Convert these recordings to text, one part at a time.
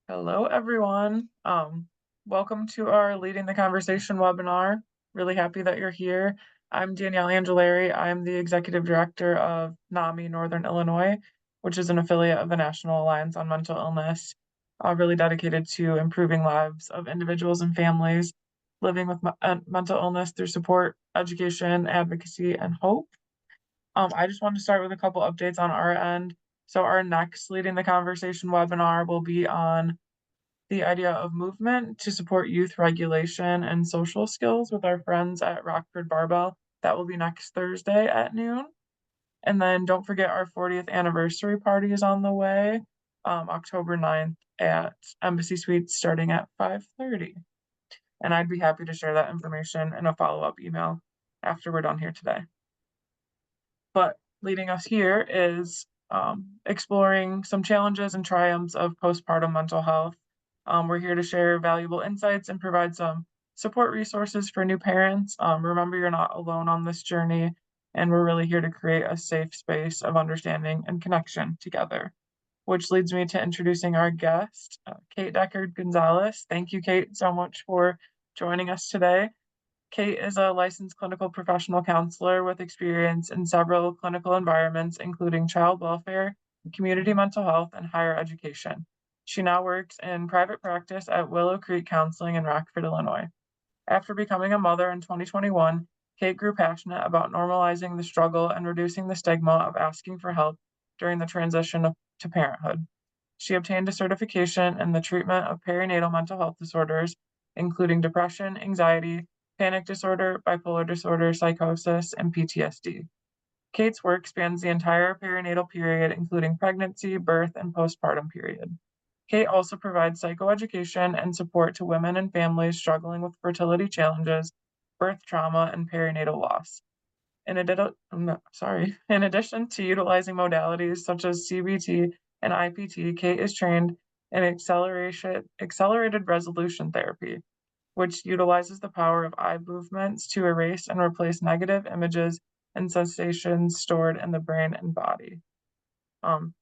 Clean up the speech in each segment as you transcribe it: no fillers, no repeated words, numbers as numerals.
Hello, everyone. Welcome to our Leading the Conversation webinar. Really happy that you're here. I'm Danielle Angelari. I'm the Executive Director of NAMI Northern Illinois, which is an affiliate of the National Alliance on Mental Illness, really dedicated to improving lives of individuals and families living with mental illness through support, education, advocacy, and hope. I just wanted to start with a couple updates on our end. So our next Leading the Conversation webinar will be on the idea of movement to support youth regulation and social skills with our friends at Rockford Barbell. That will be next Thursday at noon. And then don't forget our 40th anniversary party is on the way, October 9th at Embassy Suites starting at 5:30. And I'd be happy to share that information in a follow-up email after we're done here today. But leading us here is exploring some challenges and triumphs of postpartum mental health. We're here to share valuable insights and provide some support resources for new parents. Remember, you're not alone on this journey, and we're really here to create a safe space of understanding and connection together. Which leads me to introducing our guest, Kate Deckard-Gonzalez. Thank you, Kate, so much for joining us today. Kate is a licensed clinical professional counselor with experience in several clinical environments, including child welfare, community mental health, and higher education. She now works in private practice at Willow Creek Counseling in Rockford, Illinois. After becoming a mother in 2021, Kate grew passionate about normalizing the struggle and reducing the stigma of asking for help during the transition to parenthood. She obtained a certification in the treatment of perinatal mental health disorders, including depression, anxiety, panic disorder, bipolar disorder, psychosis, and PTSD. Kate's work spans the entire perinatal period, including pregnancy, birth, and postpartum period. Kate also provides psychoeducation and support to women and families struggling with fertility challenges, birth trauma, and perinatal loss. In addition to utilizing modalities such as CBT and IPT, Kate is trained in accelerated resolution therapy, which utilizes the power of eye movements to erase and replace negative images and sensations stored in the brain and body.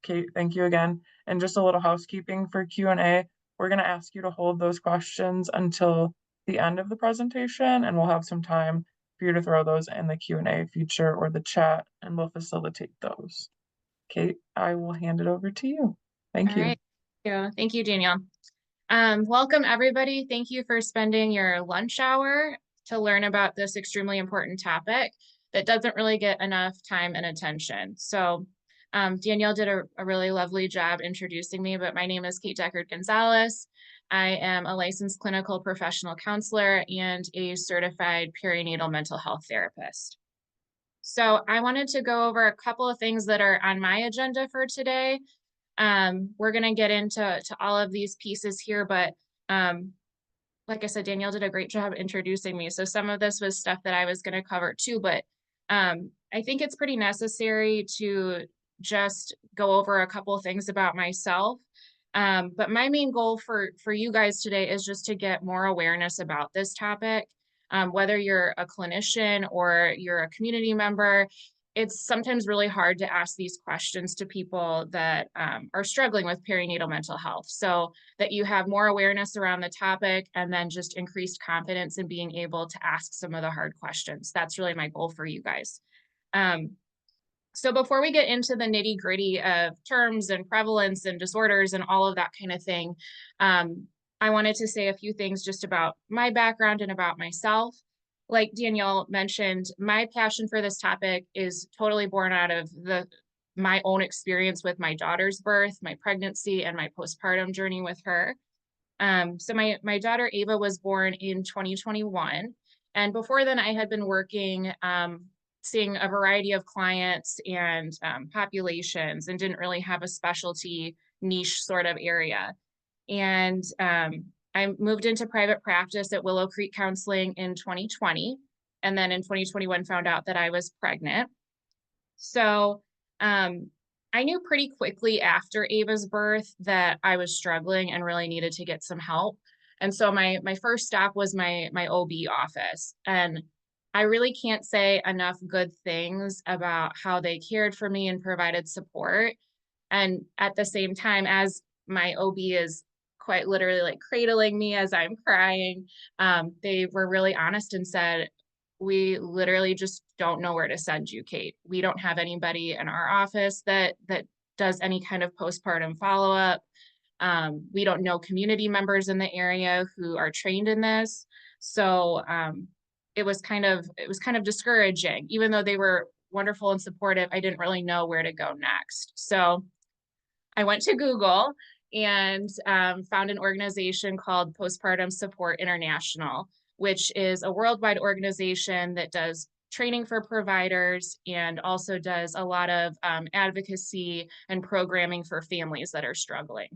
Kate, thank you again. And just a little housekeeping for Q&A. We're going to ask you to hold those questions until the end of the presentation, and we'll have some time for you to throw those in the Q&A feature or the chat, and we'll facilitate those. Kate, I will hand it over to you. Thank All you. right. Thank you, Danielle. Welcome, everybody. Thank you for spending your lunch hour to learn about this extremely important topic that doesn't really get enough time and attention. So Danielle did a really lovely job introducing me, but my name is Kate Deckard-Gonzalez. I am a licensed clinical professional counselor and a certified perinatal mental health therapist. So I wanted to go over a couple of things that are on my agenda for today. We're going to get into all of these pieces here, but like I said, Danielle did a great job introducing me. So some of this was stuff that I was going to cover too, but I think it's pretty necessary to just go over a couple of things about myself. But my main goal for you guys today is just to get more awareness about this topic. Whether you're a clinician or you're a community member, it's sometimes really hard to ask these questions to people that are struggling with perinatal mental health. So that you have more awareness around the topic and then just increased confidence in being able to ask some of the hard questions. That's really my goal for you guys. So before we get into the nitty gritty of terms and prevalence and disorders and all of that kind of thing, I wanted to say a few things just about my background and about myself. Like Danielle mentioned, my passion for this topic is totally born out of my own experience with my daughter's birth, my pregnancy, and my postpartum journey with her. So my daughter Ava was born in 2021. And before then, I had been working, seeing a variety of clients and populations, and didn't really have a specialty niche sort of area. And I moved into private practice at Willow Creek Counseling in 2020. And then in 2021, found out that I was pregnant. So I knew pretty quickly after Ava's birth that I was struggling and really needed to get some help. And so my first stop was my OB office. And I really can't say enough good things about how they cared for me and provided support. And at the same time, as my OB is quite literally like cradling me as I'm crying. They were really honest and said, we literally just don't know where to send you, Kate. We don't have anybody in our office that does any kind of postpartum follow-up. We don't know community members in the area who are trained in this. So it was kind of discouraging. Even though they were wonderful and supportive, I didn't really know where to go next. So I went to Google and found an organization called Postpartum Support International, which is a worldwide organization that does training for providers and also does a lot of advocacy and programming for families that are struggling.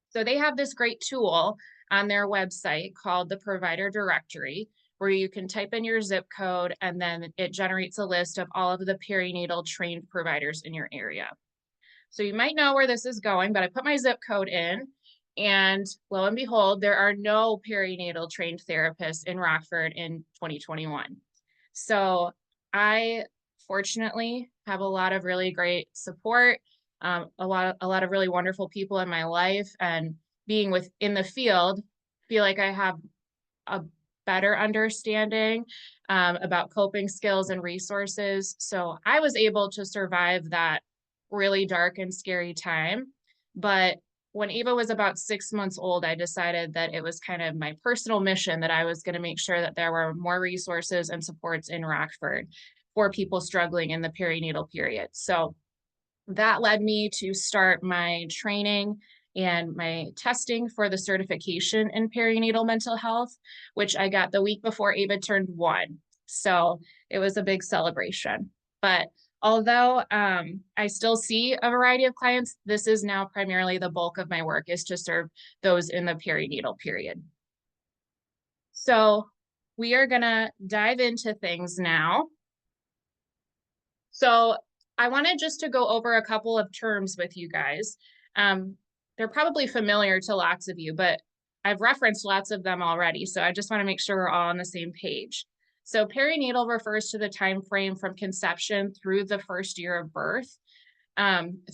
So they have this great tool on their website called the Provider Directory, where you can type in your zip code and then it generates a list of all of the perinatal trained providers in your area. So you might know where this is going, but I put my zip code in, and lo and behold, there are no perinatal trained therapists in Rockford in 2021. So I fortunately have a lot of really great support, a lot of really wonderful people in my life, and being within the field, feel like I have a better understanding about coping skills and resources. So I was able to survive that really dark and scary time. But when Ava was about 6 months old, I decided that it was kind of my personal mission that I was going to make sure that there were more resources and supports in Rockford for people struggling in the perinatal period. So that led me to start my training and my testing for the certification in perinatal mental health, which I got the week before Ava turned 1. So it was a big celebration. But although I still see a variety of clients, this is now primarily the bulk of my work is to serve those in the perinatal period. So we are gonna dive into things now. So I wanted just to go over a couple of terms with you guys. They're probably familiar to lots of you, but I've referenced lots of them already. So I just want to make sure we're all on the same page. So perinatal refers to the time frame from conception through the first year of birth,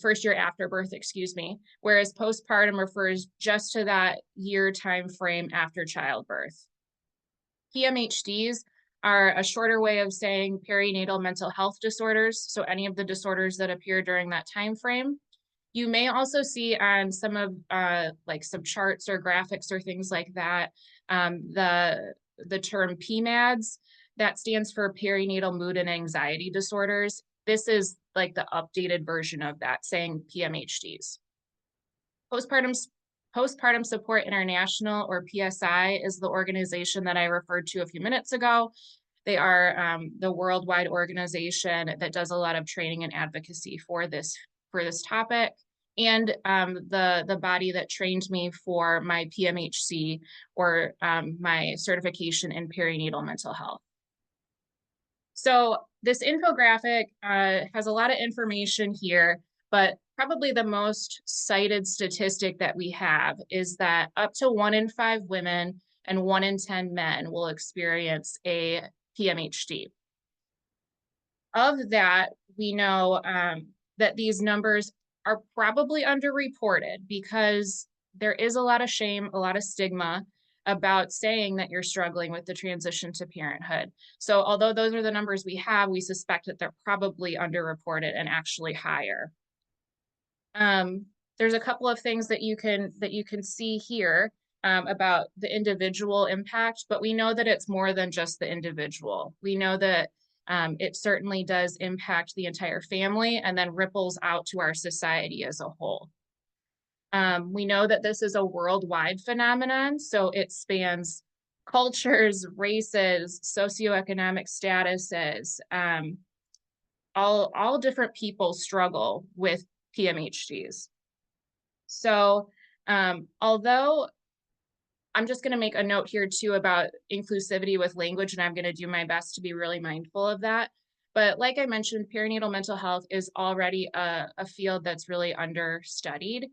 first year after birth, excuse me, whereas postpartum refers just to that year time frame after childbirth. PMHDs are a shorter way of saying perinatal mental health disorders, so any of the disorders that appear during that time frame. You may also see on some of like some charts or graphics or things like that, the term PMADS, that stands for perinatal mood and anxiety disorders. This is like the updated version of that, saying PMHDs. Postpartum Support International, or PSI, is the organization that I referred to a few minutes ago. They are the worldwide organization that does a lot of training and advocacy for this topic, and the body that trained me for my PMHC, or my certification in perinatal mental health. So this infographic has a lot of information here, but probably the most cited statistic that we have is that up to 1 in 5 women and 1 in 10 men will experience a PMHD. Of that, we know that these numbers are probably underreported because there is a lot of shame, a lot of stigma about saying that you're struggling with the transition to parenthood. So although those are the numbers we have, we suspect that they're probably underreported and actually higher. There's a couple of things that you can see here about the individual impact, but we know that it's more than just the individual. We know that it certainly does impact the entire family and then ripples out to our society as a whole. We know that this is a worldwide phenomenon, so it spans cultures, races, socioeconomic statuses. All different people struggle with PMHDs. So although I'm just going to make a note here too about inclusivity with language, and I'm going to do my best to be really mindful of that. But like I mentioned, perinatal mental health is already a field that's really understudied.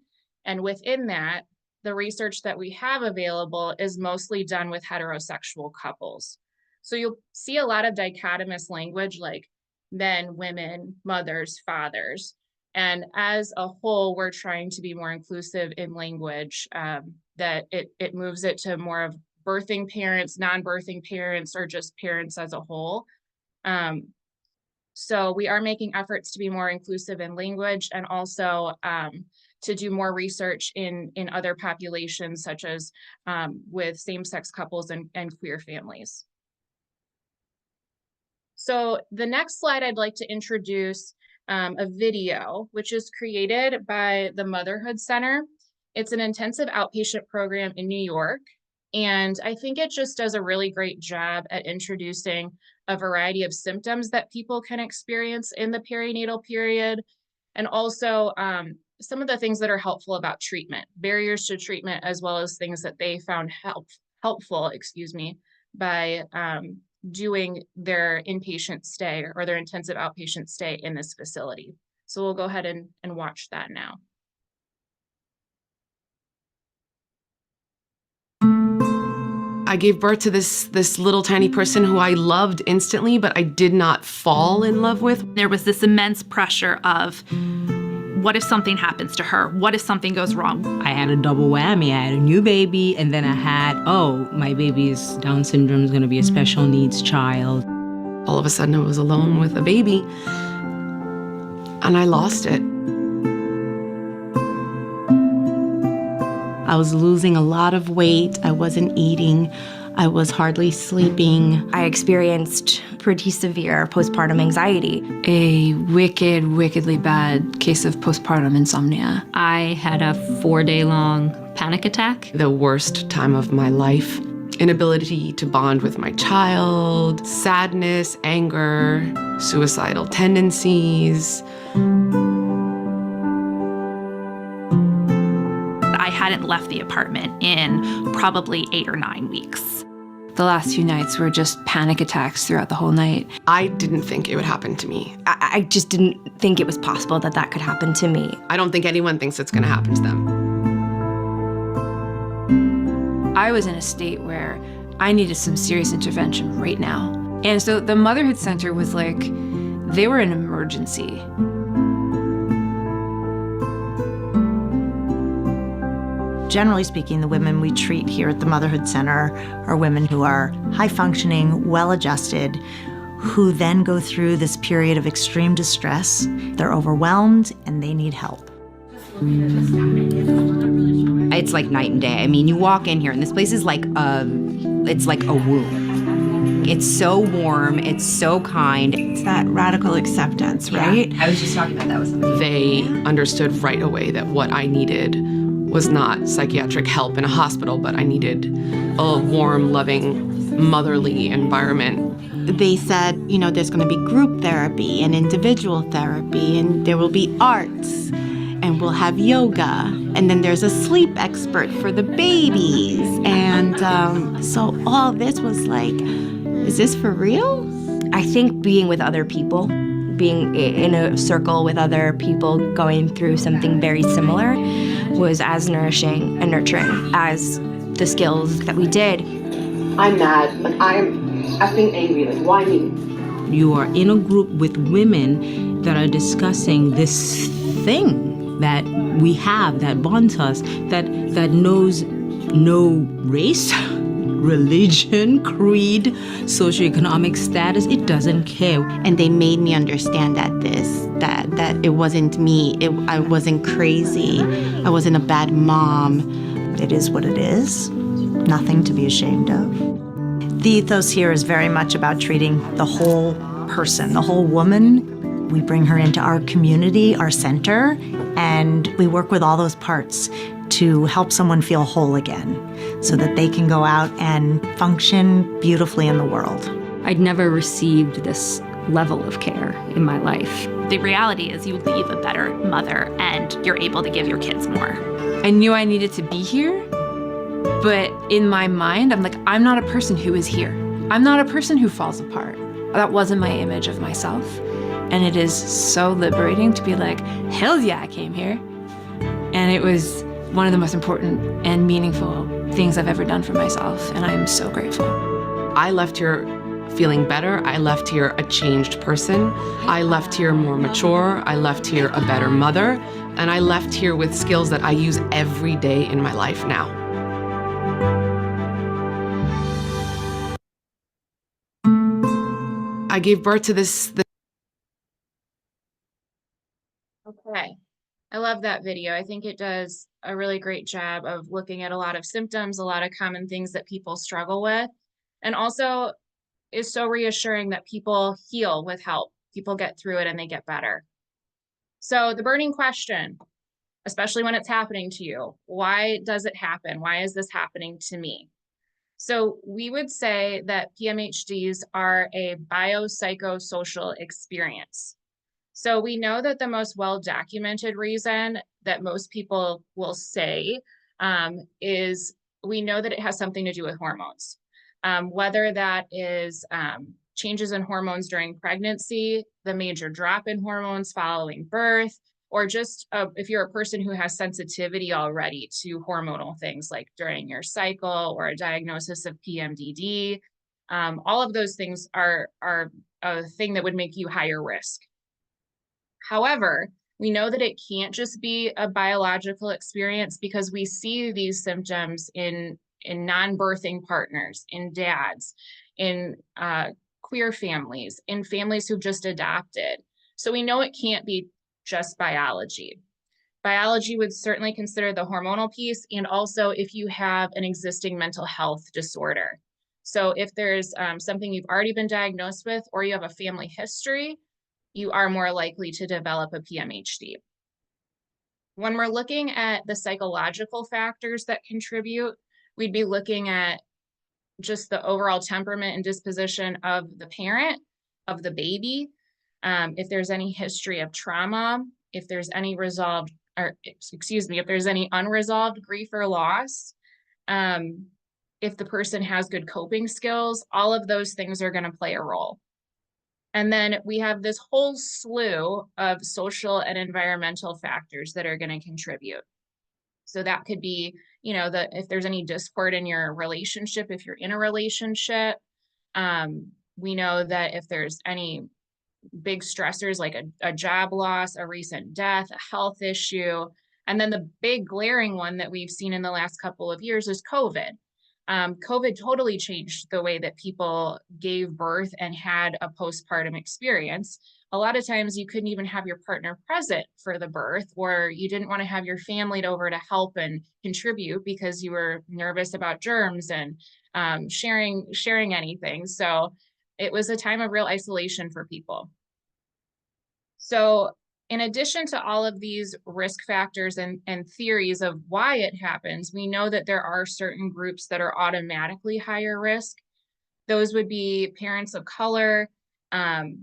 And within that, the research that we have available is mostly done with heterosexual couples. So you'll see a lot of dichotomous language like men, women, mothers, fathers. And as a whole, we're trying to be more inclusive in language that it moves it to more of birthing parents, non-birthing parents, or just parents as a whole. So we are making efforts to be more inclusive in language, and also to do more research in other populations, such as with same-sex couples and queer families. So the next slide, I'd like to introduce a video, which is created by the Motherhood Center. It's an intensive outpatient program in New York. And I think it just does a really great job at introducing a variety of symptoms that people can experience in the perinatal period. And also some of the things that are helpful about treatment, barriers to treatment, as well as things that they found helpful, by doing their inpatient stay or their intensive outpatient stay in this facility. So we'll go ahead and watch that now. I gave birth to this little tiny person who I loved instantly, but I did not fall in love with. There was this immense pressure of, what if something happens to her? What if something goes wrong? I had a double whammy. I had a new baby, and then I had, my baby's Down syndrome is gonna be a special needs child. All of a sudden I was alone with a baby, and I lost it. I was losing a lot of weight. I wasn't eating. I was hardly sleeping. I experienced pretty severe postpartum anxiety. A wickedly bad case of postpartum insomnia. I had a 4-day-long panic attack. The worst time of my life. Inability to bond with my child, sadness, anger, suicidal tendencies. I hadn't left the apartment in probably 8 or 9 weeks. The last few nights were just panic attacks throughout the whole night. I didn't think it would happen to me. I just didn't think it was possible that that could happen to me. I don't think anyone thinks it's gonna happen to them. I was in a state where I needed some serious intervention right now. And so the Motherhood Center was like, they were an emergency. Generally speaking, the women we treat here at the Motherhood Center are women who are high-functioning, well-adjusted, who then go through this period of extreme distress. They're overwhelmed and they need help. It's like night and day. I mean, you walk in here and this place is like it's like a womb. It's so warm, it's so kind. It's that radical acceptance, right? Yeah, I was just talking about that with somebody. They understood right away that what I needed was not psychiatric help in a hospital, but I needed a warm, loving, motherly environment. They said, there's going to be group therapy and individual therapy, and there will be arts, and we'll have yoga, and then there's a sleep expert for the babies. And so all this was like, is this for real? I think being with other people, being in a circle with other people going through something very similar was as nourishing and nurturing as the skills that we did. I'm mad, like I'm effing angry, like why me? You are in a group with women that are discussing this thing that we have, that bonds us, that knows no race, religion, creed, socioeconomic status. It doesn't care. And they made me understand that it wasn't me. I wasn't crazy. I wasn't a bad mom. It is what it is. Nothing to be ashamed of. The ethos here is very much about treating the whole person, the whole woman. We bring her into our community, our center, and we work with all those parts to help someone feel whole again so that they can go out and function beautifully in the world. I'd never received this level of care in my life. The reality is you leave a better mother and you're able to give your kids more. I knew I needed to be here, but in my mind, I'm like, I'm not a person who is here. I'm not a person who falls apart. That wasn't my image of myself. And it is so liberating to be like, hell yeah, I came here. And it was one of the most important and meaningful things I've ever done for myself, and I'm so grateful. I left here feeling better. I left here a changed person. I left here more mature. I left here a better mother. And I left here with skills that I use every day in my life now. I gave birth to this. Okay. I love that video. I think it does a really great job of looking at a lot of symptoms, a lot of common things that people struggle with, and also is so reassuring that people heal with help. People get through it and they get better. So the burning question, especially when it's happening to you, why does it happen? Why is this happening to me? So we would say that PMHDs are a biopsychosocial experience. So we know that the most well-documented reason that most people will say is we know that it has something to do with hormones. Whether that is changes in hormones during pregnancy, the major drop in hormones following birth, or just if you're a person who has sensitivity already to hormonal things like during your cycle or a diagnosis of PMDD, all of those things are a thing that would make you higher risk. However, we know that it can't just be a biological experience because we see these symptoms in non-birthing partners, in dads, in queer families, in families who've just adopted. So we know it can't be just biology. Biology would certainly consider the hormonal piece, and also if you have an existing mental health disorder. So if there's something you've already been diagnosed with, or you have a family history, you are more likely to develop a PMHD. When we're looking at the psychological factors that contribute, we'd be looking at just the overall temperament and disposition of the parent, of the baby, if there's any history of trauma, if there's any if there's any unresolved grief or loss, if the person has good coping skills, all of those things are going to play a role. And then we have this whole slew of social and environmental factors that are going to contribute. So that could be, if there's any discord in your relationship, if you're in a relationship, we know that if there's any big stressors like a job loss, a recent death, a health issue, and then the big glaring one that we've seen in the last couple of years is COVID. COVID totally changed the way that people gave birth and had a postpartum experience. A lot of times you couldn't even have your partner present for the birth, or you didn't want to have your family over to help and contribute because you were nervous about germs and sharing anything. So it was a time of real isolation for people. So in addition to all of these risk factors and theories of why it happens, we know that there are certain groups that are automatically higher risk. Those would be parents of color,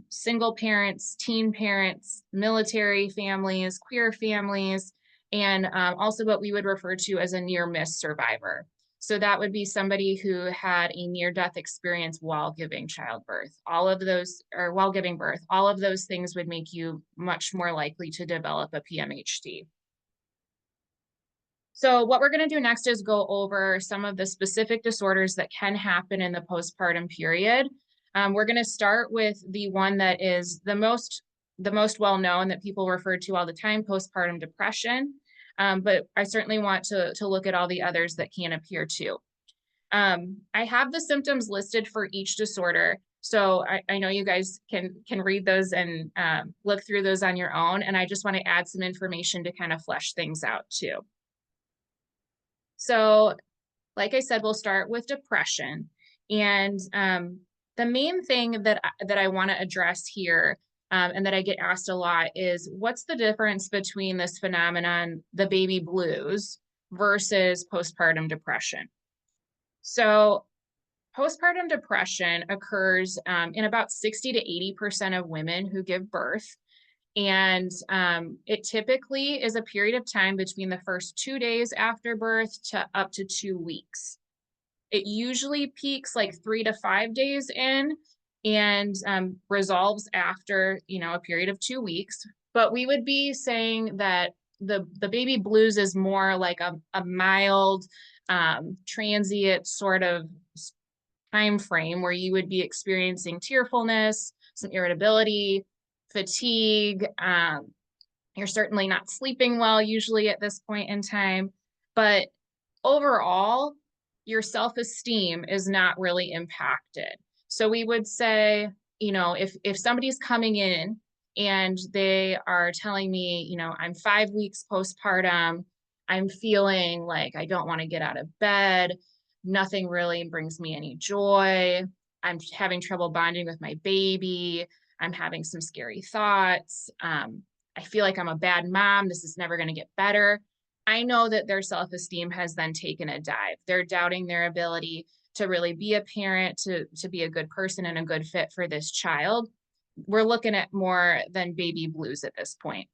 single parents, teen parents, military families, queer families, and also what we would refer to as a near-miss survivor. So that would be somebody who had a near-death experience while giving childbirth. While giving birth, all of those things would make you much more likely to develop a PMHD. So what we're going to do next is go over some of the specific disorders that can happen in the postpartum period. We're going to start with the one that is the most well-known that people refer to all the time, postpartum depression. But I certainly want to look at all the others that can appear too. I have the symptoms listed for each disorder. So I know you guys can read those and look through those on your own. And I just want to add some information to kind of flesh things out too. So like I said, we'll start with depression. And the main thing that I want to address here and that I get asked a lot is what's the difference between this phenomenon, the baby blues, versus postpartum depression? So postpartum depression occurs in about 60 to 80% of women who give birth. And it typically is a period of time between the first 2 days after birth to up to 2 weeks. It usually peaks like 3 to 5 days in and resolves after, a period of 2 weeks. But we would be saying that the baby blues is more like a mild, transient sort of time frame where you would be experiencing tearfulness, some irritability, fatigue. You're certainly not sleeping well usually at this point in time, but overall, your self-esteem is not really impacted. So we would say if somebody's coming in and they are telling me, I'm 5 weeks postpartum, I'm feeling like I don't want to get out of bed, nothing really brings me any joy, I'm having trouble bonding with my baby, I'm having some scary thoughts, I feel like I'm a bad mom, this is never going to get better. I know that their self-esteem has then taken a dive. They're doubting their ability to really be a parent, to be a good person and a good fit for this child. We're looking at more than baby blues at this point.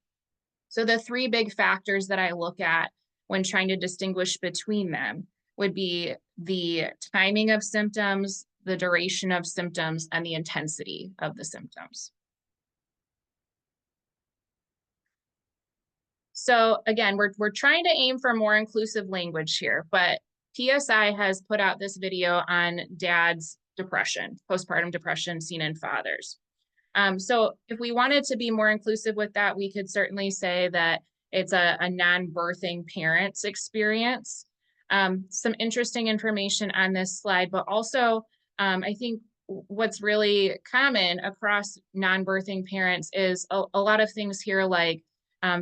So the 3 big factors that I look at when trying to distinguish between them would be the timing of symptoms, the duration of symptoms, and the intensity of the symptoms. So again, we're trying to aim for more inclusive language here, but PSI has put out this video on dad's depression, postpartum depression seen in fathers. So if we wanted to be more inclusive with that, we could certainly say that it's a non-birthing parent's experience. Some interesting information on this slide, but also I think what's really common across non-birthing parents is a lot of things here like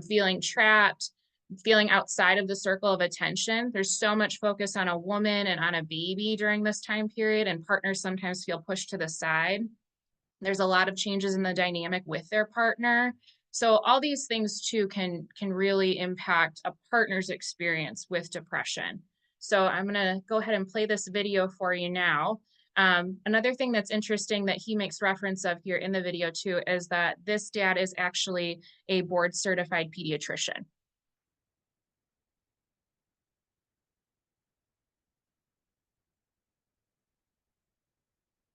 feeling trapped, feeling outside of the circle of attention. There's so much focus on a woman and on a baby during this time period, and partners sometimes feel pushed to the side. There's a lot of changes in the dynamic with their partner. So all these things too can really impact a partner's experience with depression. So I'm gonna go ahead and play this video for you now. Another thing that's interesting that he makes reference of here in the video too is that this dad is actually a board certified pediatrician.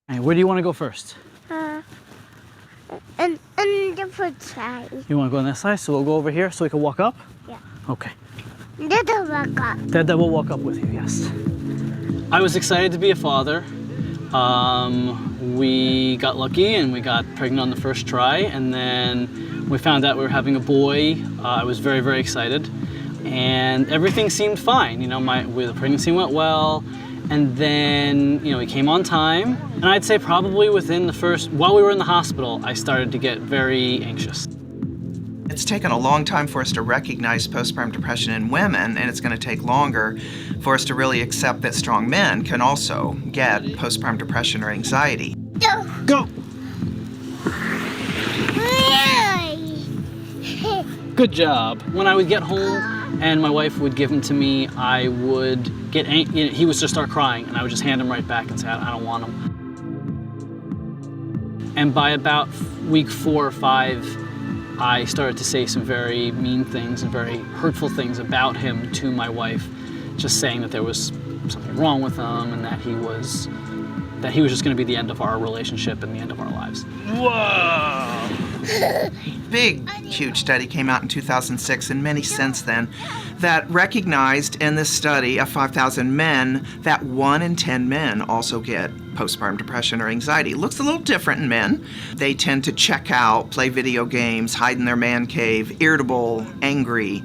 And where do you want to go first? On the foot side. You want to go on this side, so we'll go over here so we can walk up? Yeah. Okay. Dad will walk up. Dad will walk up with you, yes. I was excited to be a father. We got lucky and we got pregnant on the first try, and then we found out we were having a boy. I was very, very excited, and everything seemed fine. The pregnancy went well, and then he came on time, and I'd say probably within while we were in the hospital, I started to get very anxious. It's taken a long time for us to recognize postpartum depression in women, and it's going to take longer for us to really accept that strong men can also get postpartum depression or anxiety. Go! Good job. When I would get home and my wife would give him to me, I would get he would just start crying, and I would just hand him right back and say, I don't want him. And by about week 4 or 5, I started to say some very mean things and very hurtful things about him to my wife, just saying that there was something wrong with him and that he was just going to be the end of our relationship and the end of our lives. Whoa! Big, huge study came out in 2006 and many since then that recognized in this study of 5,000 men that 1 in 10 men also get postpartum depression or anxiety. It looks a little different in men. They tend to check out, play video games, hide in their man cave, irritable, angry,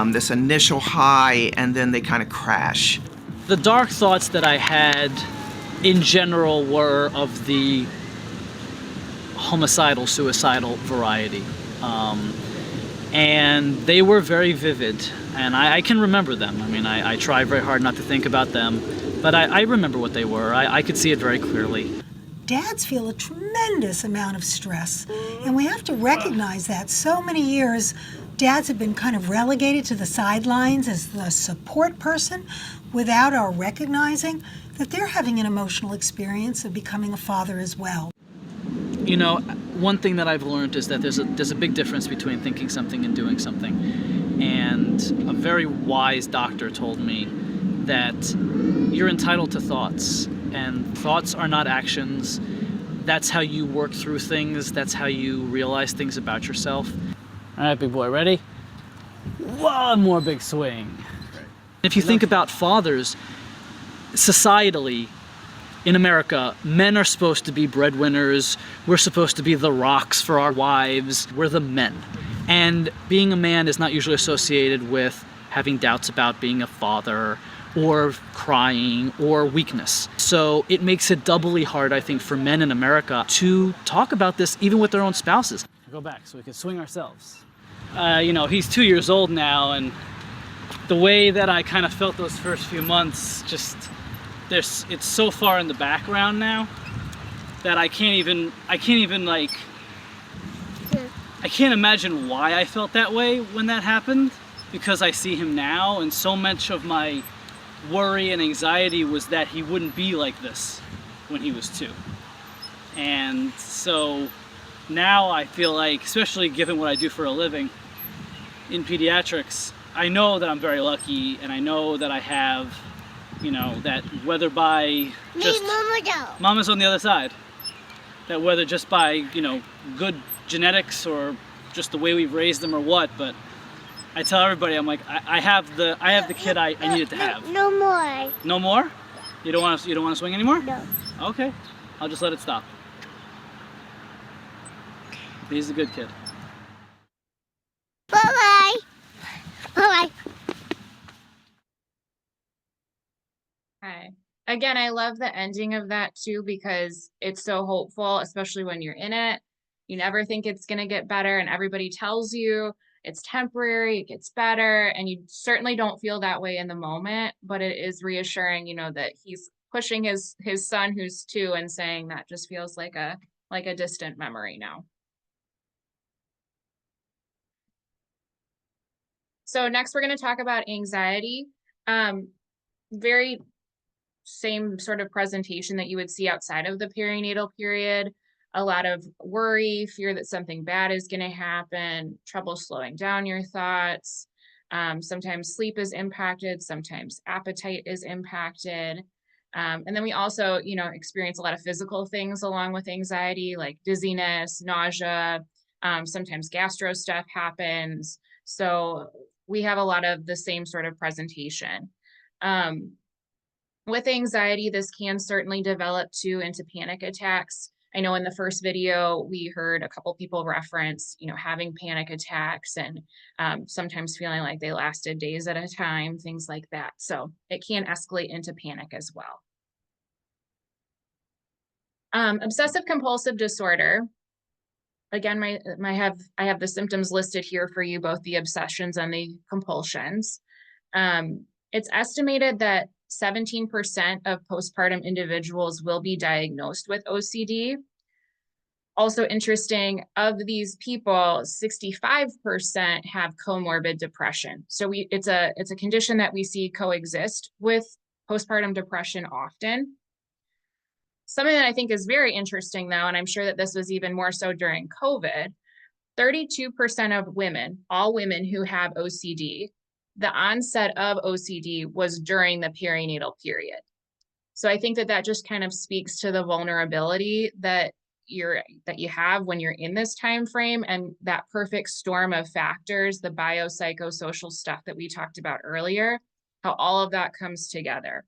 this initial high, and then they kind of crash. The dark thoughts that I had in general were of the homicidal, suicidal variety. And they were very vivid, and I can remember them. I mean, I try very hard not to think about them, but I remember what they were. I could see it very clearly. Dads feel a tremendous amount of stress, and we have to recognize that. So many years, dads have been kind of relegated to the sidelines as the support person without our recognizing that they're having an emotional experience of becoming a father as well. One thing that I've learned is that there's a big difference between thinking something and doing something. And a very wise doctor told me that you're entitled to thoughts, and thoughts are not actions. That's how you work through things. That's how you realize things about yourself. All right, big boy, ready? One more big swing. If you think about fathers, societally, in America, men are supposed to be breadwinners. We're supposed to be the rocks for our wives. We're the men. And being a man is not usually associated with having doubts about being a father or crying or weakness. So it makes it doubly hard, I think, for men in America to talk about this even with their own spouses. Go back so we can swing ourselves. He's 2 years old now, and the way that I kind of felt those first few months, it's so far in the background now that I can't imagine why I felt that way when that happened, because I see him now, and so much of my worry and anxiety was that he wouldn't be like this when he was 2. And so now I feel like, especially given what I do for a living in pediatrics, I know that I'm very lucky, and I know that I have, that whether by just... Mama's on the other side. That whether just by, good genetics or just the way we've raised them or what, but I tell everybody, I'm like, I have the kid I needed to have. No more. No more? You don't want to swing anymore? No. Okay, I'll just let it stop. He's a good kid. Bye-bye. Bye-bye. Hi. Again, I love the ending of that too, because it's so hopeful, especially when you're in it. You never think it's going to get better, and everybody tells you it's temporary, it gets better, and you certainly don't feel that way in the moment, but it is reassuring, that he's pushing his son who's 2 and saying that just feels like a distant memory now. So next we're going to talk about anxiety. Very same sort of presentation that you would see outside of the perinatal period. A lot of worry, fear that something bad is going to happen, trouble slowing down your thoughts. Sometimes sleep is impacted, sometimes appetite is impacted. And then we also, experience a lot of physical things along with anxiety, like dizziness, nausea, sometimes gastro stuff happens. So we have a lot of the same sort of presentation. With anxiety, this can certainly develop too into panic attacks. I know in the first video, we heard a couple people reference, having panic attacks and sometimes feeling like they lasted days at a time, things like that. So it can escalate into panic as well. Obsessive compulsive disorder. Again, I have the symptoms listed here for you, both the obsessions and the compulsions. It's estimated that 17% of postpartum individuals will be diagnosed with OCD. Also interesting, of these people, 65% have comorbid depression. So it's a condition that we see coexist with postpartum depression often. Something that I think is very interesting though, and I'm sure that this was even more so during COVID, 32% of women, all women who have OCD, the onset of OCD was during the perinatal period. So I think that just kind of speaks to the vulnerability that you have when you're in this time frame, and that perfect storm of factors, the biopsychosocial stuff that we talked about earlier, how all of that comes together.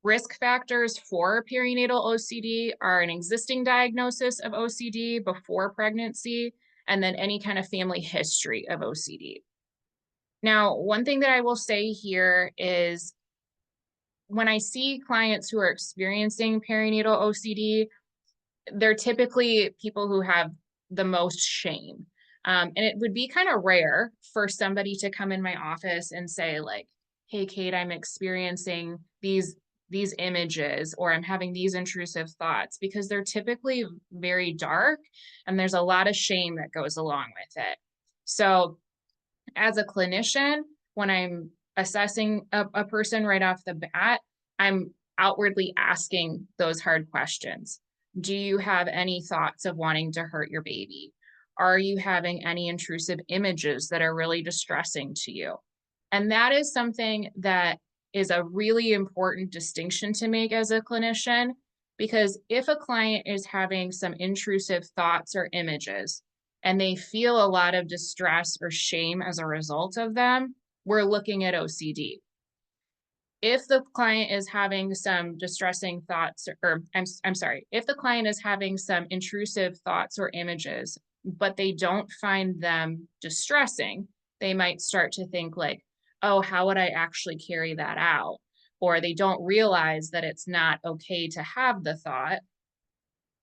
Risk factors for perinatal OCD are an existing diagnosis of OCD before pregnancy, and then any kind of family history of OCD. Now, one thing that I will say here is when I see clients who are experiencing perinatal OCD, they're typically people who have the most shame. And it would be kind of rare for somebody to come in my office and say like, hey, Kate, I'm experiencing these images, or I'm having these intrusive thoughts, because they're typically very dark and there's a lot of shame that goes along with it. So as a clinician, when I'm assessing a person right off the bat, I'm outwardly asking those hard questions. Do you have any thoughts of wanting to hurt your baby? Are you having any intrusive images that are really distressing to you? And that is something that is a really important distinction to make as a clinician, because if a client is having some intrusive thoughts or images and they feel a lot of distress or shame as a result of them, we're looking at OCD. If the client is having some distressing thoughts, or I'm sorry, if the client is having some intrusive thoughts or images, but they don't find them distressing, they might start to think like, oh, how would I actually carry that out? Or they don't realize that it's not okay to have the thought.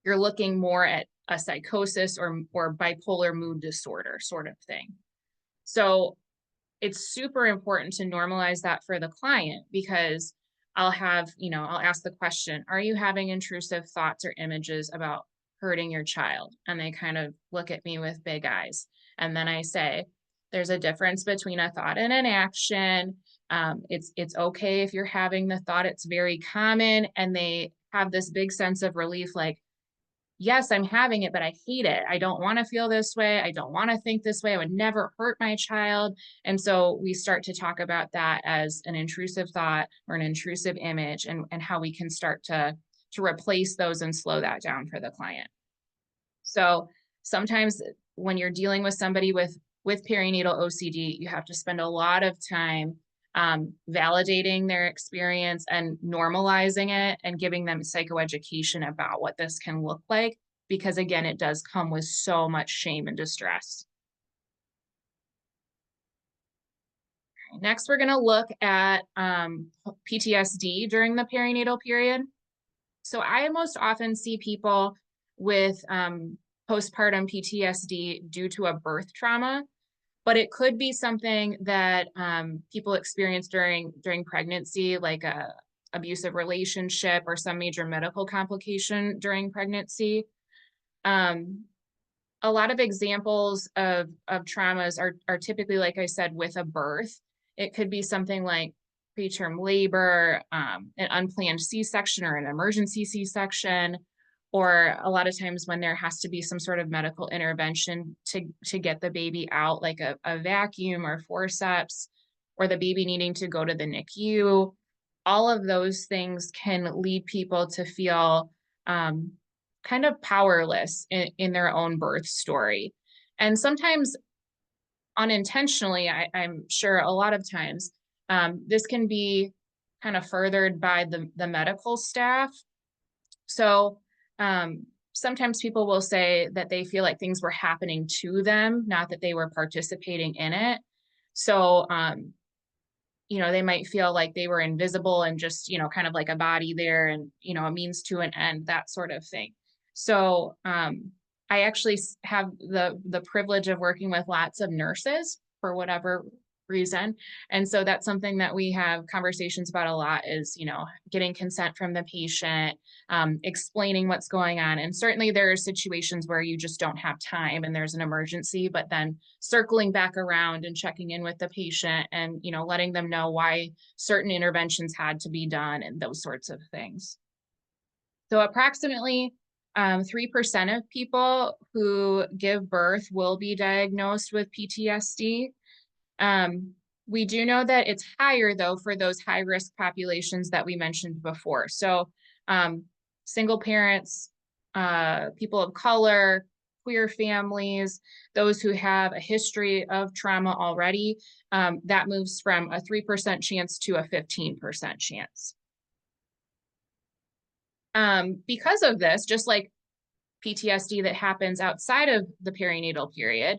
You're looking more at a psychosis or bipolar mood disorder sort of thing. So it's super important to normalize that for the client, because I'll ask the question, are you having intrusive thoughts or images about hurting your child? And they kind of look at me with big eyes. And then I say, there's a difference between a thought and an action. It's okay if you're having the thought, it's very common. And they have this big sense of relief, like, yes, I'm having it, but I hate it. I don't want to feel this way. I don't want to think this way. I would never hurt my child. And so we start to talk about that as an intrusive thought or an intrusive image, and how we can start to replace those and slow that down for the client. So sometimes when you're dealing with somebody with perinatal OCD, you have to spend a lot of time validating their experience and normalizing it and giving them psychoeducation about what this can look like, because again, it does come with so much shame and distress. Next, we're going to look at PTSD during the perinatal period. So I most often see people with postpartum PTSD due to a birth trauma, but it could be something that people experience during pregnancy, like a abusive relationship or some major medical complication during pregnancy. A lot of examples of traumas are typically, like I said, with a birth. It could be something like preterm labor, an unplanned C-section or an emergency C-section, or a lot of times when there has to be some sort of medical intervention to get the baby out, like a vacuum or forceps, or the baby needing to go to the NICU. All of those things can lead people to feel kind of powerless in their own birth story. And sometimes unintentionally, I'm sure a lot of times, this can be kind of furthered by the medical staff. So sometimes people will say that they feel like things were happening to them, not that they were participating in it. So, they might feel like they were invisible and just, kind of like a body there and, a means to an end, that sort of thing. So I actually have the privilege of working with lots of nurses for whatever reason. And so that's something that we have conversations about a lot is, getting consent from the patient, explaining what's going on. And certainly there are situations where you just don't have time and there's an emergency, but then circling back around and checking in with the patient and, letting them know why certain interventions had to be done and those sorts of things. So approximately 3% of people who give birth will be diagnosed with PTSD. We do know that it's higher, though, for those high-risk populations that we mentioned before. So single parents, people of color, queer families, those who have a history of trauma already, that moves from a 3% chance to a 15% chance. Because of this, just like PTSD that happens outside of the perinatal period,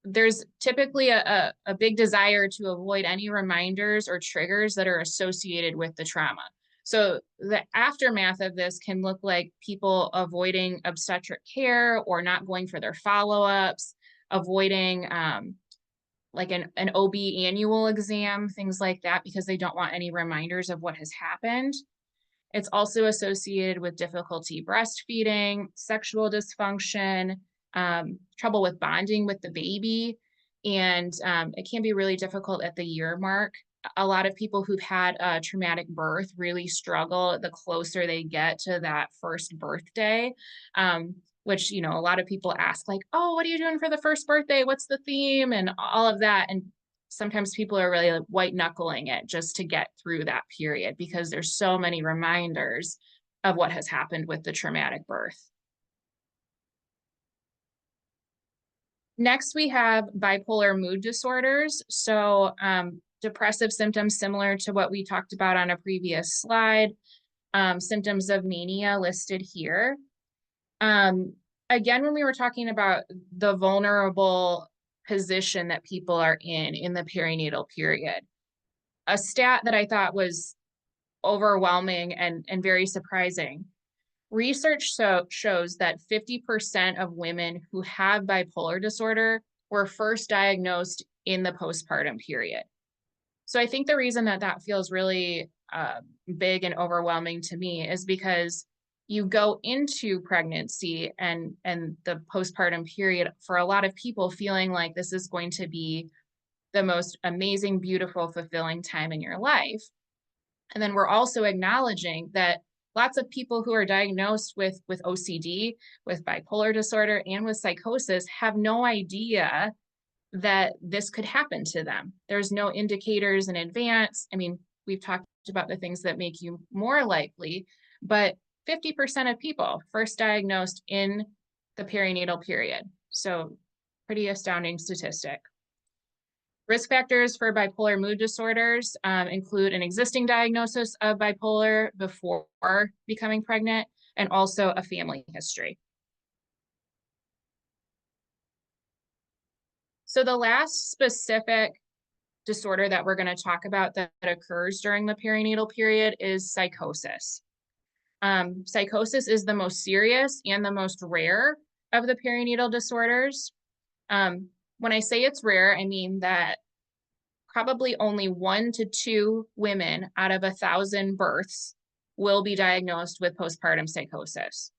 there's typically a big desire to avoid any reminders or triggers that are associated with the trauma. So the aftermath of this can look like people avoiding obstetric care or not going for their follow-ups, avoiding like an OB annual exam, things like that, because they don't want any reminders of what has happened. It's also associated with difficulty breastfeeding, sexual dysfunction, trouble with bonding with the baby, and it can be really difficult at the year mark. A lot of people who've had a traumatic birth really struggle the closer they get to that first birthday, which, a lot of people ask like, oh, what are you doing for the first birthday? What's the theme? And all of that. And sometimes people are really like white knuckling it just to get through that period because there's so many reminders of what has happened with the traumatic birth. Next, we have bipolar mood disorders. So depressive symptoms similar to what we talked about on a previous slide, symptoms of mania listed here. Again, when we were talking about the vulnerable position that people are in the perinatal period, a stat that I thought was overwhelming and very surprising. Research shows that 50% of women who have bipolar disorder were first diagnosed in the postpartum period. So I think the reason that that feels really big and overwhelming to me is because you go into pregnancy and the postpartum period for a lot of people feeling like this is going to be the most amazing, beautiful, fulfilling time in your life. And then we're also acknowledging that lots of people who are diagnosed with OCD, with bipolar disorder, and with psychosis have no idea that this could happen to them. There's no indicators in advance. I mean, we've talked about the things that make you more likely, but 50% of people first diagnosed in the perinatal period. So pretty astounding statistic. Risk factors for bipolar mood disorders include an existing diagnosis of bipolar before becoming pregnant and also a family history. So the last specific disorder that we're going to talk about that occurs during the perinatal period is psychosis. Psychosis is the most serious and the most rare of the perinatal disorders. When I say it's rare, I mean that probably only 1 to 2 women out of 1,000 births will be diagnosed with postpartum psychosis.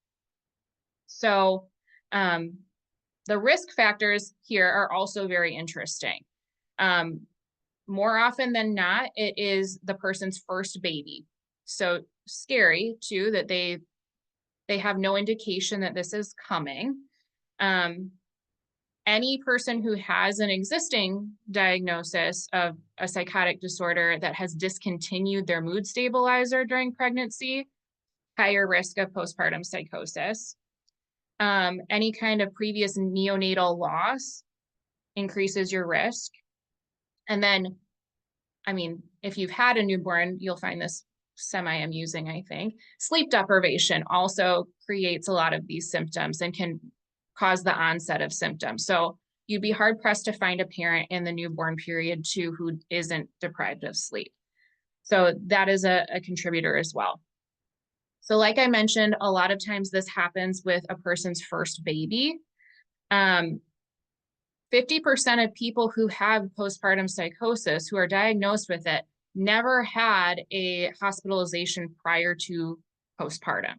So the risk factors here are also very interesting. More often than not, it is the person's first baby. So scary too, that they have no indication that this is coming. Any person who has an existing diagnosis of a psychotic disorder that has discontinued their mood stabilizer during pregnancy, higher risk of postpartum psychosis. Any kind of previous neonatal loss increases your risk. And then, I mean, if you've had a newborn, you'll find this semi-amusing, I think. Sleep deprivation also creates a lot of these symptoms and can cause the onset of symptoms. So you'd be hard pressed to find a parent in the newborn period too who isn't deprived of sleep. So that is a contributor as well. So like I mentioned, a lot of times this happens with a person's first baby. 50% of people who have postpartum psychosis who are diagnosed with it never had a hospitalization prior to postpartum.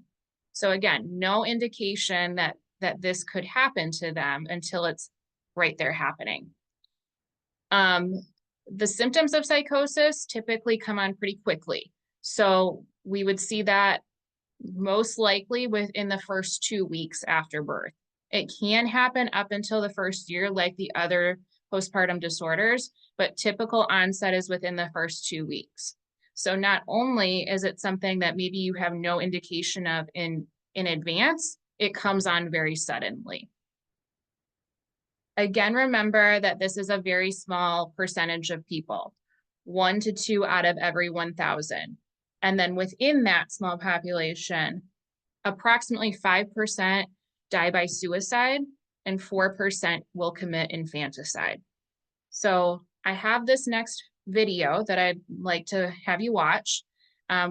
So again, no indication that this could happen to them until it's right there happening. The symptoms of psychosis typically come on pretty quickly. So we would see that most likely within the first 2 weeks after birth. It can happen up until the first year like the other postpartum disorders, but typical onset is within the first 2 weeks. So not only is it something that maybe you have no indication of in advance, it comes on very suddenly. Again, remember that this is a very small percentage of people, 1 to 2 out of every 1,000. And then within that small population, approximately 5% die by suicide and 4% will commit infanticide. So I have this next video that I'd like to have you watch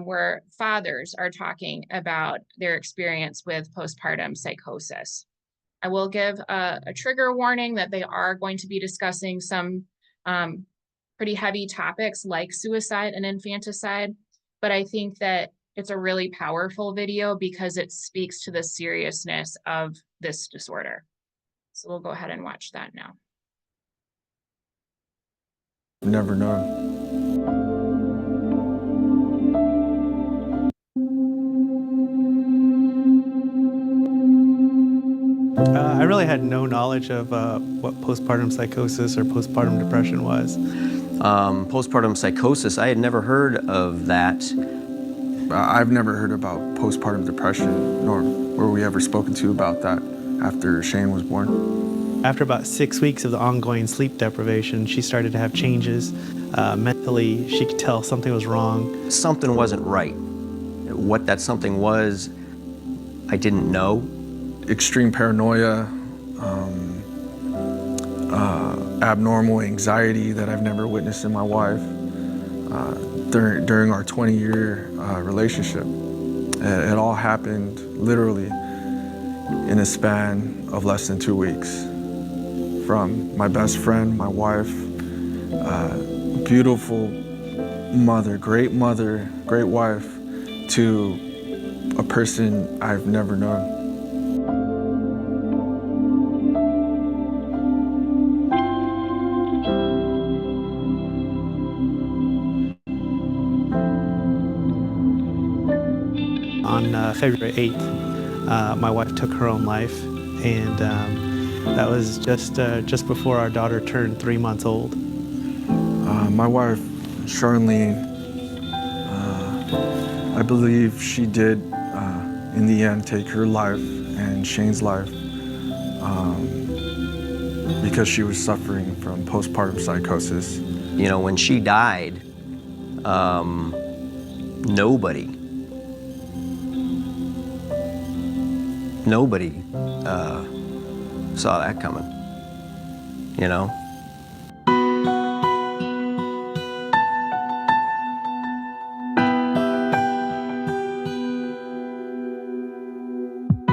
where fathers are talking about their experience with postpartum psychosis. I will give a trigger warning that they are going to be discussing some pretty heavy topics like suicide and infanticide, but I think that it's a really powerful video because it speaks to the seriousness of this disorder. So we'll go ahead and watch that now. Never known. I really had no knowledge of what postpartum psychosis or postpartum depression was. Postpartum psychosis, I had never heard of that. I've never heard about postpartum depression, nor were we ever spoken to about that after Shane was born. After about 6 weeks of the ongoing sleep deprivation, she started to have changes. Mentally, she could tell something was wrong. Something wasn't right. What that something was, I didn't know. Extreme paranoia, abnormal anxiety that I've never witnessed in my wife, during our 20-year relationship. It all happened literally in a span of less than 2 weeks. From my best friend, my wife, beautiful mother, great wife, to a person I've never known. On February 8th, my wife took her own life, and that was just before our daughter turned 3 months old. My wife, Charlene, I believe she did, in the end, take her life and Shane's life because she was suffering from postpartum psychosis. You know, when she died, nobody saw that coming, you know?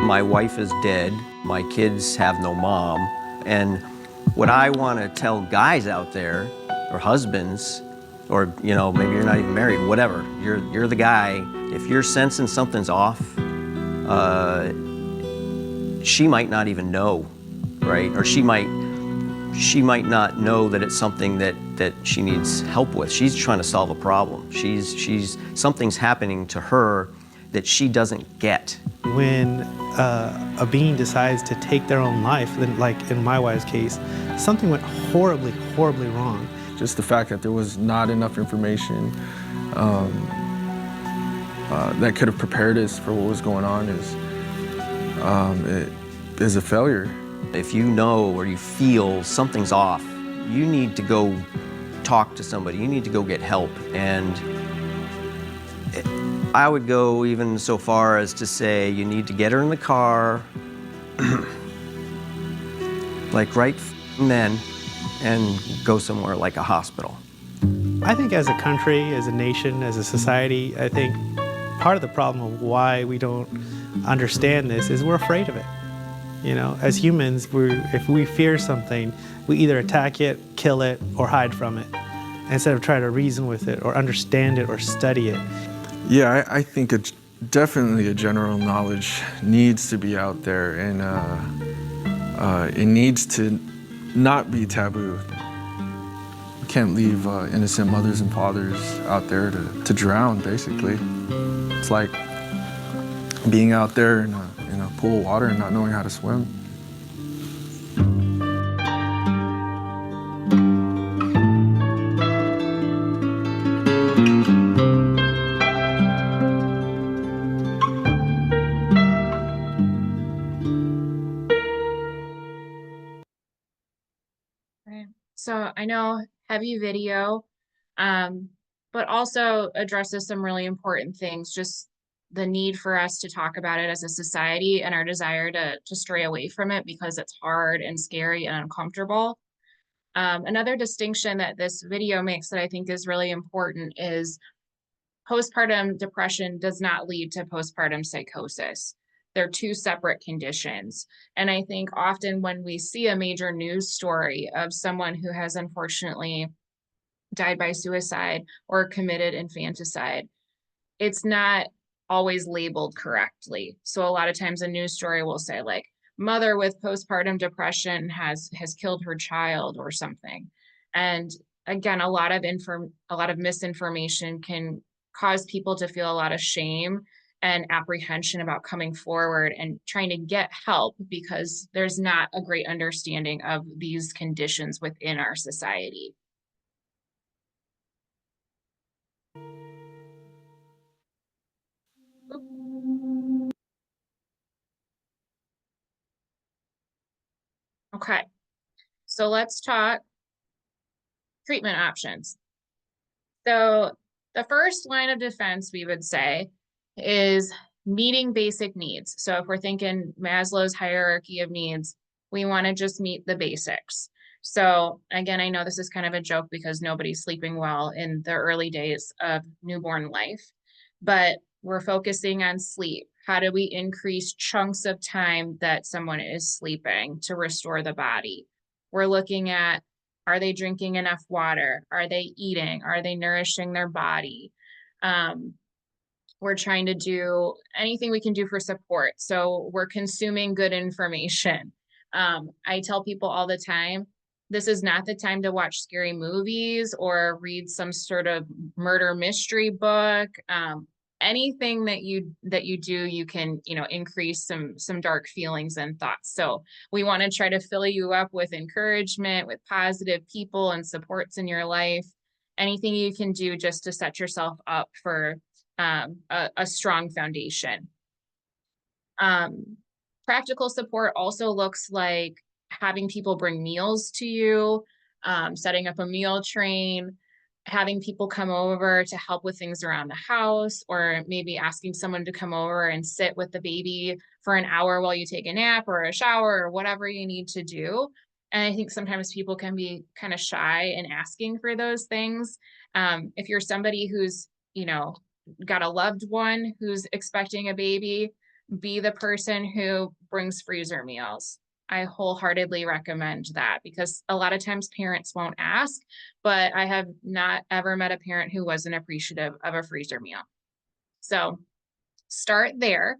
My wife is dead, my kids have no mom, and what I want to tell guys out there, or husbands, or, you know, maybe you're not even married, whatever, you're the guy, if you're sensing something's off, she might not even know, right? Or she might not know that it's something that she needs help with. She's trying to solve a problem. Something's happening to her that she doesn't get. When a being decides to take their own life, then, like in my wife's case, something went horribly, horribly wrong. Just the fact that there was not enough information that could have prepared us for what was going on is a failure. If you know or you feel something's off, you need to go talk to somebody. You need to go get help. And I would go even so far as to say you need to get her in the car, like right then, and go somewhere like a hospital. I think as a country, as a nation, as a society, I think part of the problem of why we don't understand this is we're afraid of it. You know, as humans, if we fear something, we either attack it, kill it, or hide from it, instead of trying to reason with it or understand it or study it. Yeah, I think definitely a general knowledge needs to be out there, and it needs to not be taboo. We can't leave innocent mothers and fathers out there to drown, basically. It's like being out there in a pool of water and not knowing how to swim. So I know heavy video, but also addresses some really important things, just the need for us to talk about it as a society and our desire to stray away from it because it's hard and scary and uncomfortable. Another distinction that this video makes that I think is really important is postpartum depression does not lead to postpartum psychosis. They're two separate conditions. And I think often when we see a major news story of someone who has unfortunately died by suicide or committed infanticide, it's not always labeled correctly. So a lot of times a news story will say like, mother with postpartum depression has killed her child or something. And again, a lot of misinformation can cause people to feel a lot of shame and apprehension about coming forward and trying to get help because there's not a great understanding of these conditions within our society. Okay, so let's talk treatment options. So the first line of defense we would say is meeting basic needs. So if we're thinking Maslow's hierarchy of needs, we want to just meet the basics. So again, I know this is kind of a joke because nobody's sleeping well in the early days of newborn life, but we're focusing on sleep. How do we increase chunks of time that someone is sleeping to restore the body? We're looking at, are they drinking enough water? Are they eating? Are they nourishing their body? We're trying to do anything we can do for support. So we're consuming good information. I tell people all the time, this is not the time to watch scary movies or read some sort of murder mystery book. Anything that you do, you can, increase some dark feelings and thoughts. So we want to try to fill you up with encouragement, with positive people and supports in your life. Anything you can do just to set yourself up for a strong foundation. Practical support also looks like having people bring meals to you, setting up a meal train, having people come over to help with things around the house, or maybe asking someone to come over and sit with the baby for an hour while you take a nap or a shower or whatever you need to do. And I think sometimes people can be kind of shy in asking for those things. If you're somebody who's, got a loved one who's expecting a baby, be the person who brings freezer meals. I wholeheartedly recommend that because a lot of times parents won't ask, but I have not ever met a parent who wasn't appreciative of a freezer meal. So start there.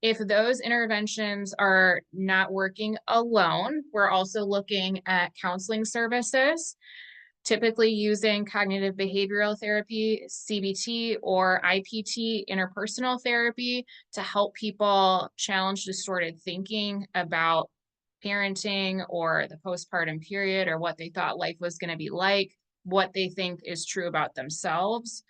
If those interventions are not working alone, we're also looking at counseling services, typically using cognitive behavioral therapy, CBT, or IPT, interpersonal therapy, to help people challenge distorted thinking about parenting or the postpartum period or what they thought life was going to be like, what they think is true about themselves.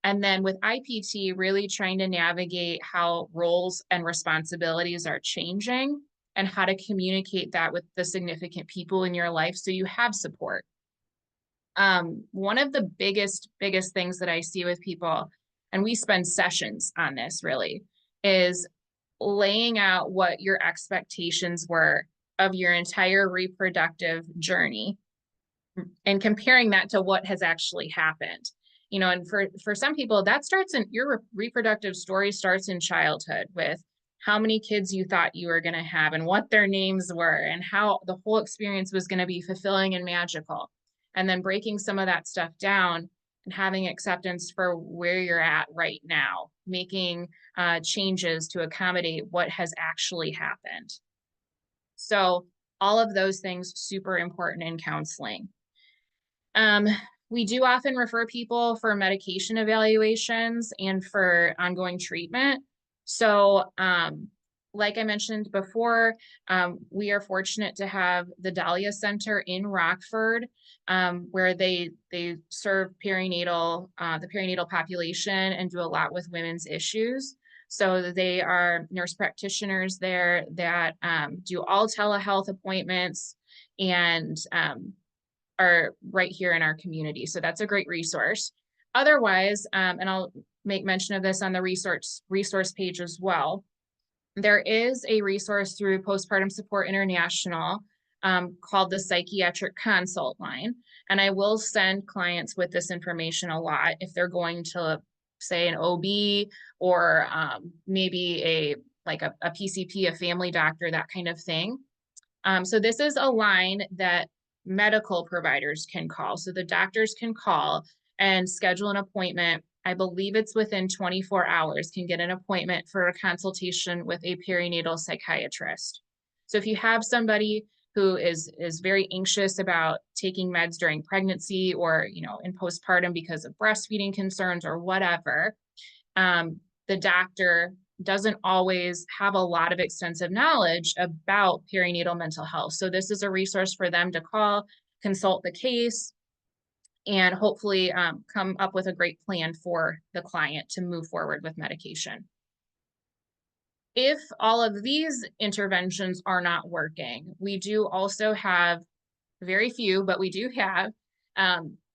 And then with IPT, really trying to navigate how roles and responsibilities are changing and how to communicate that with the significant people in your life so you have support. One of the biggest things that I see with people, and we spend sessions on this really, is laying out what your expectations were of your entire reproductive journey and comparing that to what has actually happened. And for some people, that starts in your reproductive story starts in childhood with how many kids you thought you were going to have and what their names were and how the whole experience was going to be fulfilling and magical. And then breaking some of that stuff down and having acceptance for where you're at right now, making changes to accommodate what has actually happened. So all of those things super important in counseling. We do often refer people for medication evaluations and for ongoing treatment. So like I mentioned before, we are fortunate to have the Dahlia Center in Rockford, where they serve perinatal, the perinatal population and do a lot with women's issues. So they are nurse practitioners there that do all telehealth appointments and are right here in our community. So that's a great resource. Otherwise, and I'll make mention of this on the resource page as well, there is a resource through Postpartum Support International called the Psychiatric Consult Line. And I will send clients with this information a lot if they're going to, say, an OB or maybe a PCP, a family doctor, that kind of thing. So this is a line that medical providers can call. So the doctors can call and schedule an appointment. I believe it's within 24 hours, can get an appointment for a consultation with a perinatal psychiatrist. So if you have somebody who is very anxious about taking meds during pregnancy or, in postpartum because of breastfeeding concerns or whatever, the doctor doesn't always have a lot of extensive knowledge about perinatal mental health. So this is a resource for them to call, consult the case, and hopefully come up with a great plan for the client to move forward with medication. If all of these interventions are not working, we do also have very few, but we do have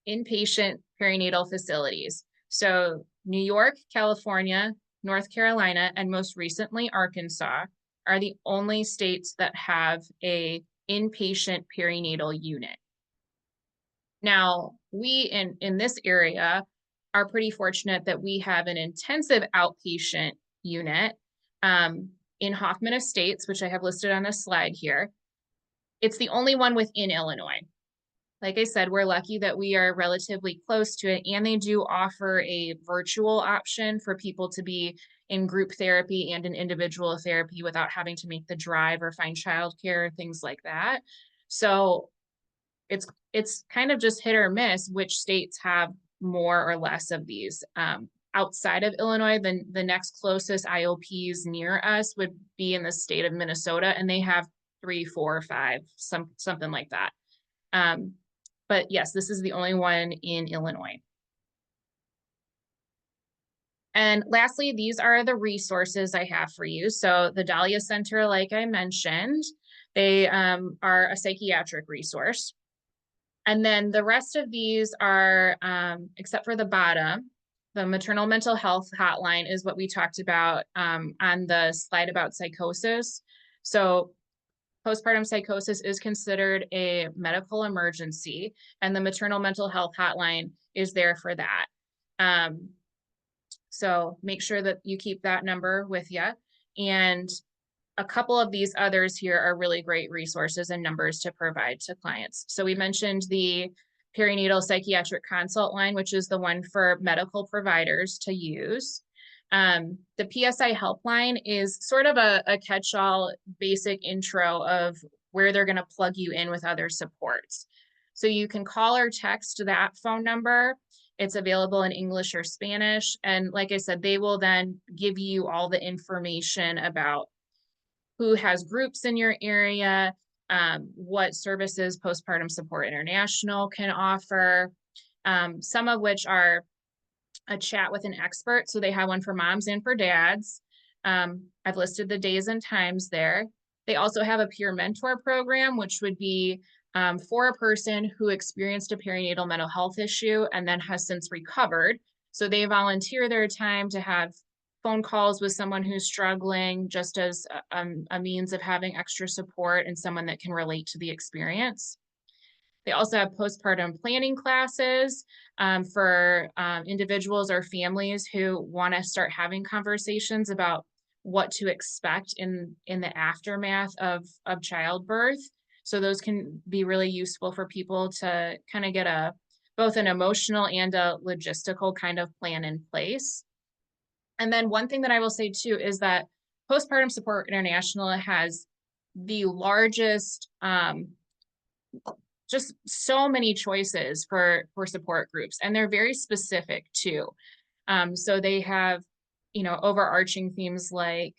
inpatient perinatal facilities. So New York, California, North Carolina, and most recently Arkansas are the only states that have a inpatient perinatal unit. Now, we in this area are pretty fortunate that we have an intensive outpatient unit in Hoffman Estates, which I have listed on a slide here. It's the only one within Illinois. Like I said, we're lucky that we are relatively close to it, and they do offer a virtual option for people to be in group therapy and in individual therapy without having to make the drive or find childcare, things like that. So it's kind of just hit or miss which states have more or less of these. Outside of Illinois, the next closest IOPs near us would be in the state of Minnesota, and they have 3, 4, 5, something like that. But yes, this is the only one in Illinois. And lastly, these are the resources I have for you. So the Dahlia Center, like I mentioned, they are a psychiatric resource. And then the rest of these are, except for the bottom, the maternal mental health hotline is what we talked about on the slide about psychosis. So postpartum psychosis is considered a medical emergency, and the maternal mental health hotline is there for that. So make sure that you keep that number with you. And a couple of these others here are really great resources and numbers to provide to clients. So we mentioned the perinatal psychiatric consult line, which is the one for medical providers to use. The PSI helpline is sort of a catch-all basic intro of where they're going to plug you in with other supports. So you can call or text that phone number. It's available in English or Spanish. And like I said, they will then give you all the information about who has groups in your area, what services Postpartum Support International can offer, some of which are a chat with an expert. So they have one for moms and for dads. I've listed the days and times there. They also have a peer mentor program, which would be for a person who experienced a perinatal mental health issue and then has since recovered. So they volunteer their time to have phone calls with someone who's struggling, just as a means of having extra support and someone that can relate to the experience. They also have postpartum planning classes for individuals or families who want to start having conversations about what to expect in the aftermath of childbirth. So those can be really useful for people to kind of get both an emotional and a logistical kind of plan in place. And then one thing that I will say too is that Postpartum Support International has the largest, just so many choices for support groups, and they're very specific too. So they have, overarching themes like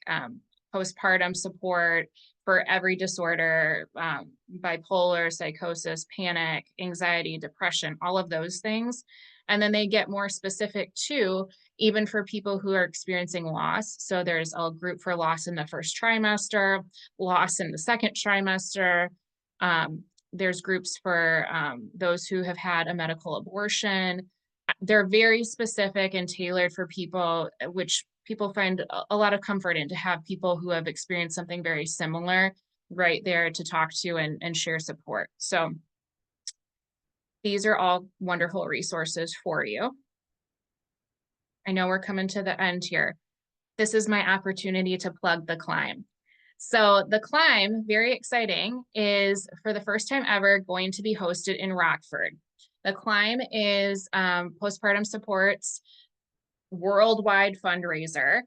postpartum support for every disorder, bipolar, psychosis, panic, anxiety, depression, all of those things. And then they get more specific too, even for people who are experiencing loss. So there's a group for loss in the first trimester, loss in the second trimester. There's groups for those who have had a medical abortion. They're very specific and tailored for people, which people find a lot of comfort in, to have people who have experienced something very similar right there to talk to and share support. So these are all wonderful resources for you. I know we're coming to the end here. This is my opportunity to plug the Climb. So the Climb, very exciting, is for the first time ever going to be hosted in Rockford. The Climb is Postpartum Support's worldwide fundraiser.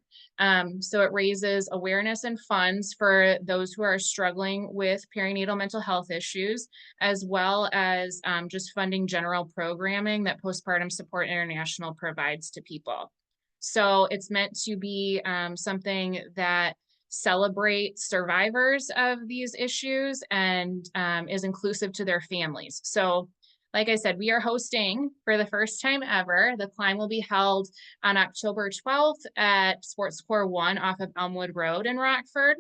So it raises awareness and funds for those who are struggling with perinatal mental health issues, as well as just funding general programming that Postpartum Support International provides to people. So it's meant to be something that celebrates survivors of these issues and is inclusive to their families. So like I said, we are hosting for the first time ever. The Climb will be held on October 12th at Sports Core 1 off of Elmwood Road in Rockford.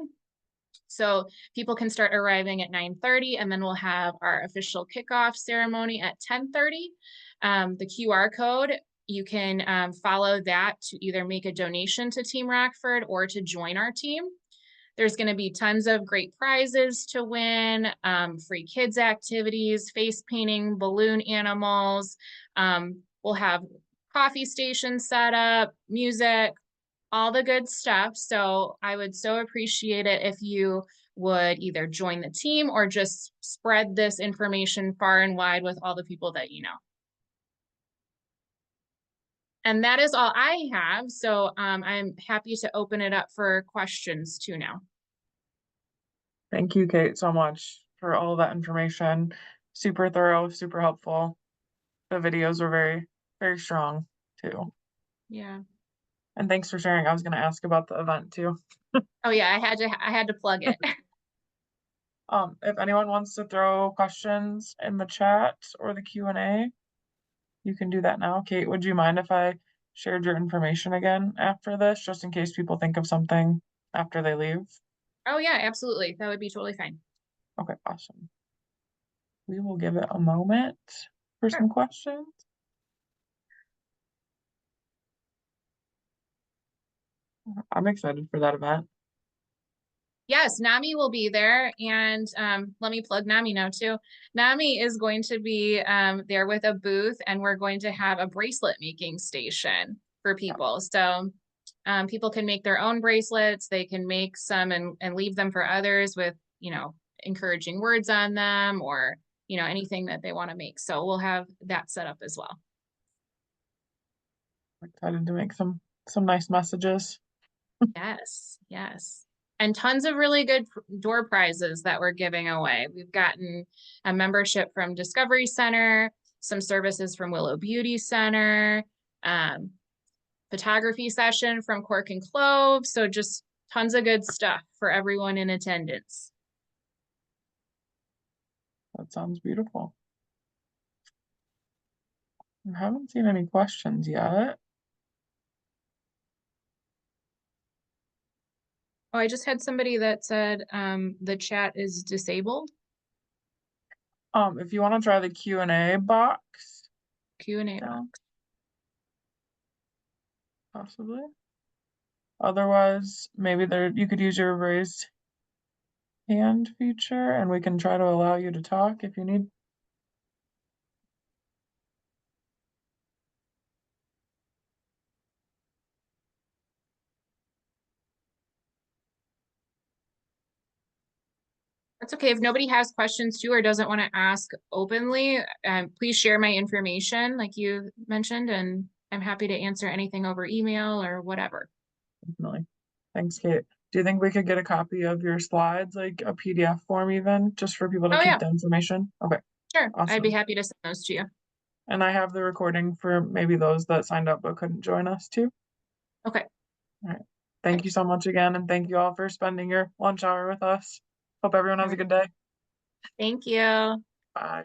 So people can start arriving at 9:30, and then we'll have our official kickoff ceremony at 10:30. The QR code, you can follow that to either make a donation to Team Rockford or to join our team. There's going to be tons of great prizes to win, free kids activities, face painting, balloon animals. We'll have coffee stations set up, music, all the good stuff. So I would so appreciate it if you would either join the team or just spread this information far and wide with all the people that you know. And that is all I have. So I'm happy to open it up for questions too now. Thank you, Kate, so much for all that information. Super thorough, super helpful. The videos were very, very strong too. Yeah. And thanks for sharing. I was going to ask about the event too. Oh yeah, I had to plug it. If anyone wants to throw questions in the chat or the Q&A, you can do that now. Kate, would you mind if I shared your information again after this, just in case people think of something after they leave? Oh yeah, absolutely. That would be totally fine. Okay, awesome. We will give it a moment for some questions. I'm excited for that event. Yes, NAMI will be there, and let me plug NAMI now too. NAMI is going to be there with a booth, and we're going to have a bracelet making station for people. So people can make their own bracelets. They can make some and leave them for others with, you know, encouraging words on them, or, you know, anything that they want to make. So we'll have that set up as well. I'm excited to make some nice messages. Yes, yes. And tons of really good door prizes that we're giving away. We've gotten a membership from Discovery Center, some services from Willow Beauty Center, photography session from Cork and Clove. So just tons of good stuff for everyone in attendance. That sounds beautiful. I haven't seen any questions yet. Oh, I just had somebody that said the chat is disabled. If you want to try the Q&A box. Q&A box. Possibly. Otherwise, maybe you could use your raised hand feature and we can try to allow you to talk if you need. That's okay. If nobody has questions too, or doesn't want to ask openly, please share my information like you mentioned, and I'm happy to answer anything over email or whatever. Definitely. Thanks, Kate. Do you think we could get a copy of your slides, like a PDF form even, just for people to keep the information? Okay. Sure. Awesome. I'd be happy to send those to you. And I have the recording for maybe those that signed up but couldn't join us too. Okay. All right. Thank you so much again, and thank you all for spending your lunch hour with us. Hope everyone has a good day. Thank you. Bye.